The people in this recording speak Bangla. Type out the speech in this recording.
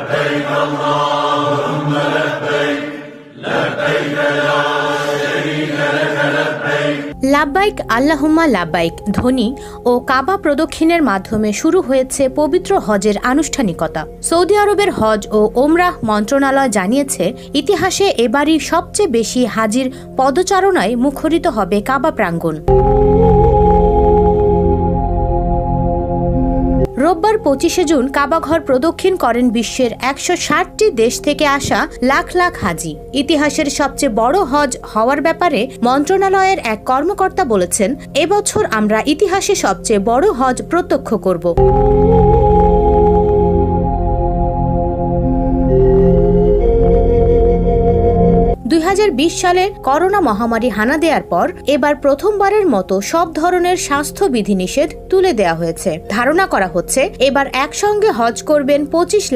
لبيك اللهم لبيك لبيك لا شريك لك لبيك। লাব্বাইক আল্লাহুম্মা লাব্বাইক ধ্বনি ও কাবা প্রদক্ষিণের মাধ্যমে শুরু হয়েছে পবিত্র হজের আনুষ্ঠানিকতা। সৌদি আরবের হজ ও ওমরাহ মন্ত্রণালয় জানিয়েছে, ইতিহাসে এবারই সবচেয়ে বেশি হাজির পদচারণায় মুখরিত হবে কাবা প্রাঙ্গণ। রোববার 25শে জুন কাবাঘর প্রদক্ষিণ করেন বিশ্বের 160টি দেশ থেকে আসা লাখ লাখ হাজি। ইতিহাসের সবচেয়ে বড় হজ হওয়ার ব্যাপারে মন্ত্রণালয়ের এক কর্মকর্তা বলেছেন, এবছর আমরা ইতিহাসে সবচেয়ে বড় হজ প্রত্যক্ষ করব। 2020 সালে করোনা মহামারী হানা দেওয়ার পর এবার প্রথমবারের মতো সব ধরনের স্বাস্থ্য বিধিনিষেধ তুলে দেওয়া হয়েছে। ধারণা করা হচ্ছে এবার একসঙ্গে হজ করবেন 25